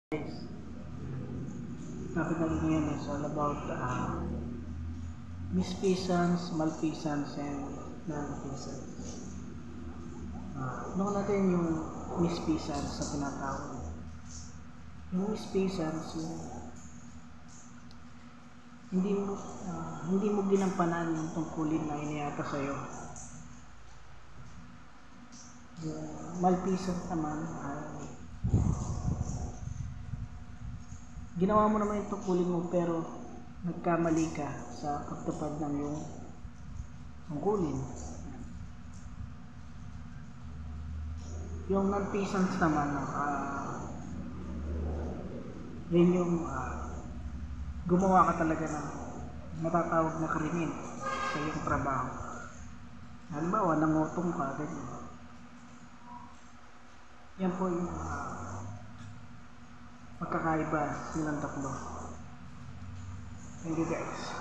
Topic natin ngayon is all about misfeasance, malfeasance, and non-feasance. Ano natin yung misfeasance sa tinatawag. Yung misfeasance, yung hindi mo ginampanan yung tungkulin na iniyata sa'yo. Yung malfeasance naman ay ginawa mo naman yung tungkulin mo pero nagkamali ka sa pagtupad ng iyong tungkulin. Yung non-feasance naman yun yung gumawa ka talaga ng matatawag na krimen sa iyong trabaho. Halimbawa, nangutong ka, ganyan. Yan po yung magkakaiba silang tatlo. Thank you guys.